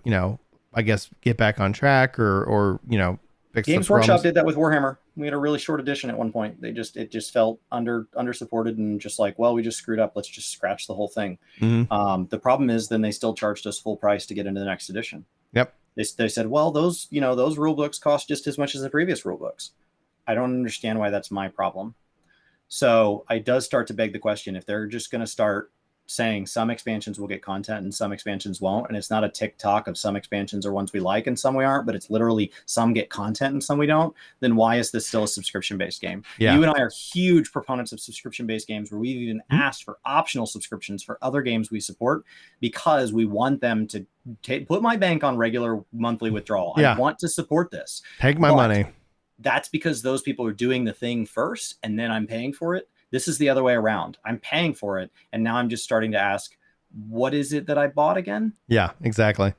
I guess, get back on track or fix
Games
the
Workshop
problems.
did that with Warhammer. We had a really short edition at one point. It just felt under supported and just like, well, we just screwed up. Let's just scratch the whole thing.
Mm-hmm.
The problem is then they still charged us full price to get into the next edition.
Yep.
They said, well, those rule books cost just as much as the previous rule books. I don't understand why that's my problem. So it does start to beg the question, if they're just going to start saying some expansions will get content and some expansions won't, and it's not a TikTok of some expansions are ones we like and some we aren't, but it's literally some get content and some we don't, then why is this still a subscription-based game?
Yeah.
You and I are huge proponents of subscription-based games where we've even asked for optional subscriptions for other games we support because we want them to put my bank on regular monthly withdrawal.
Yeah.
I want to support this.
Take my money.
That's because those people are doing the thing first and then I'm paying for it. This is the other way around. I'm paying for it. And now I'm just starting to ask, what is it that I bought again?
Yeah, exactly.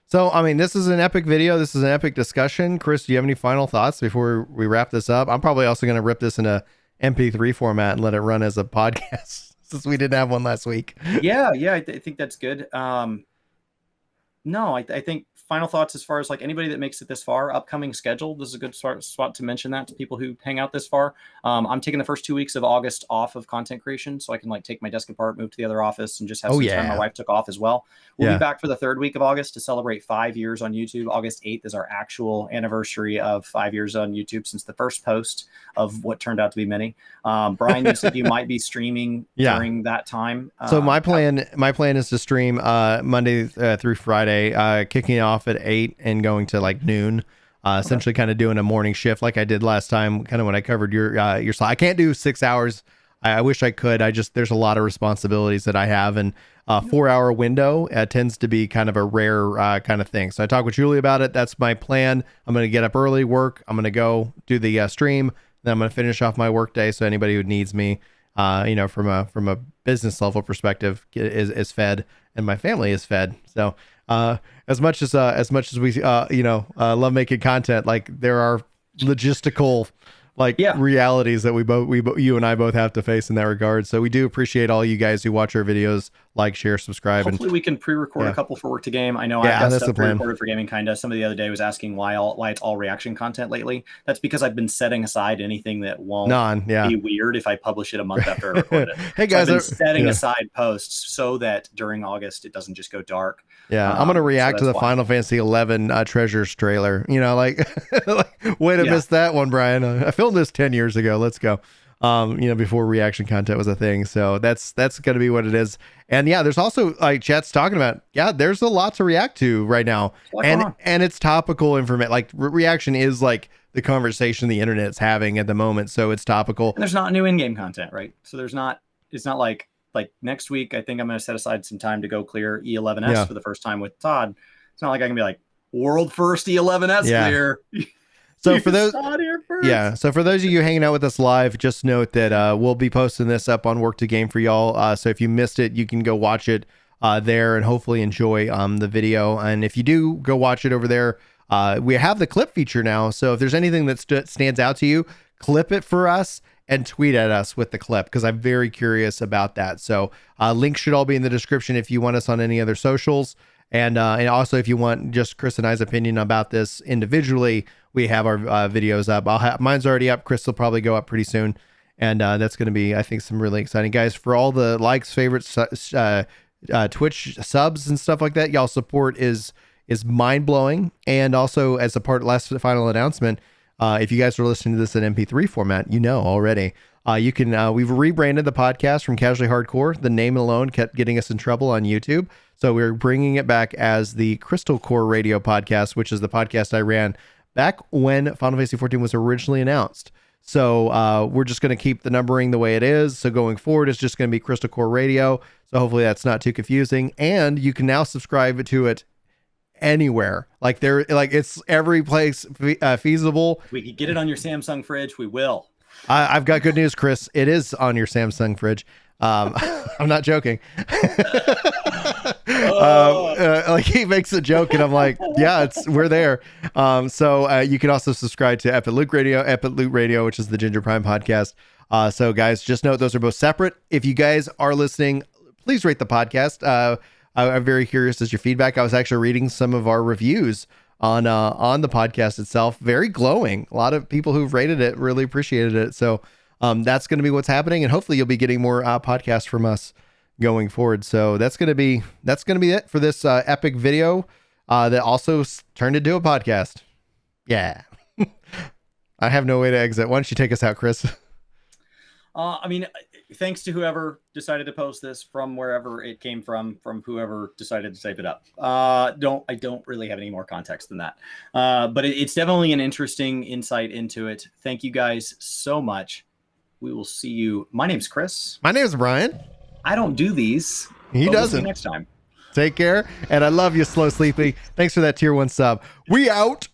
So, I mean, this is an epic video. This is an epic discussion. Chris, do you have any final thoughts before we wrap this up? I'm probably also going to rip this in a MP3 format and let it run as a podcast since we didn't have one last week.
Yeah. I think that's good. No, I think final thoughts as far as like anybody that makes it this far, upcoming schedule. This is a good spot to mention that to people who hang out this far. I'm taking the first 2 weeks of August off of content creation so I can like take my desk apart, move to the other office and just have some time. My wife took off as well. We'll be back for the third week of August to celebrate 5 years on YouTube. August 8th is our actual anniversary of 5 years on YouTube since the first post of what turned out to be many. Brian, you said you might be streaming during that time.
So my plan is to stream Monday through Friday, kicking off at 8 and going to like noon, essentially kind of doing a morning shift like I did last time, kind of when I covered your slot. I can't do 6 hours. I wish I could. There's a lot of responsibilities that I have, and 4 hour window tends to be kind of a rare kind of thing. So I talked with Julie about it. That's my plan. I'm going to get up early, work. I'm going to go do the stream. Then I'm going to finish off my work day. So anybody who needs me, from a business level perspective is fed, and my family is fed. So as much as we love making content, like there are logistical realities that you and I both have to face in that regard. So we do appreciate all you guys who watch our videos, like, share, subscribe.
Hopefully we can pre-record a couple for Work to Game. I know I've got stuff pre-recorded for Gaming Kinda. Somebody the other day was asking why it's all reaction content lately. That's because I've been setting aside anything that won't be weird if I publish it a month after I record it.
Hey guys,
I've been setting aside posts so that during August it doesn't just go dark.
I'm going to react to the Final Fantasy XIV Treasures trailer. Way to miss that one, Brian. I filmed this 10 years ago. Let's go. Before reaction content was a thing. So that's going to be what it is. And there's also like chat's talking about, there's a lot to react to right now. And it's topical information. Like reaction is like the conversation the internet's having at the moment. So it's topical.
And there's not new in-game content, right? So it's not like next week, I think I'm going to set aside some time to go clear E11S for the first time with Todd. It's not like I can be like world first E11S clear.
So for those, so for those of you hanging out with us live, just note that we'll be posting this up on Work to Game for y'all. So if you missed it, you can go watch it there and hopefully enjoy the video. And if you do go watch it over there, we have the clip feature now. So if there's anything that stands out to you, clip it for us and tweet at us with the clip, because I'm very curious about that. So links should all be in the description if you want us on any other socials. And also if you want just Chris and I's opinion about this individually, we have our videos up. Mine's already up. Chris will probably go up pretty soon. And that's going to be, I think, some really exciting, guys. For all the likes, favorites, Twitch subs and stuff like that, y'all support is mind-blowing. And also, as a last final announcement, if you guys are listening to this in MP3 format, you know already, you can we've rebranded the podcast from Casually Hardcore. The name alone kept getting us in trouble on YouTube, so we're bringing it back as the Crystal Core Radio Podcast, which is the podcast I ran back when Final Fantasy XIV was originally announced. So we're just going to keep the numbering the way it is. So going forward, it's just going to be Crystal Core Radio. So hopefully that's not too confusing. And you can now subscribe to it anywhere. Like it's every place feasible.
If we could get it on your Samsung fridge, we will.
I've got good news, Chris. It is on your Samsung fridge. I'm not joking. Like he makes a joke and I'm like, yeah, we're there. So you can also subscribe to Epic Loot Radio, which is the Ginger Prime podcast. So guys, just note those are both separate. If you guys are listening, please rate the podcast. I'm very curious as your feedback. I was actually reading some of our reviews on the podcast itself. Very glowing. A lot of people who've rated it really appreciated it. So that's going to be what's happening, and hopefully you'll be getting more podcasts from us going forward. So that's going to be it for this epic video that also turned into a podcast. Yeah. I have no way to exit. Why don't you take us out, Chris?
I mean, thanks to whoever decided to post this from wherever it came from whoever decided to type it up. I don't really have any more context than that. But it's definitely an interesting insight into it. Thank you guys so much. We will see you. My name's Chris.
My name's Brian.
I don't do these.
He doesn't.
We'll see you next time.
Take care. And I love you, Slow Sleepy. Thanks for that tier 1 sub. We out.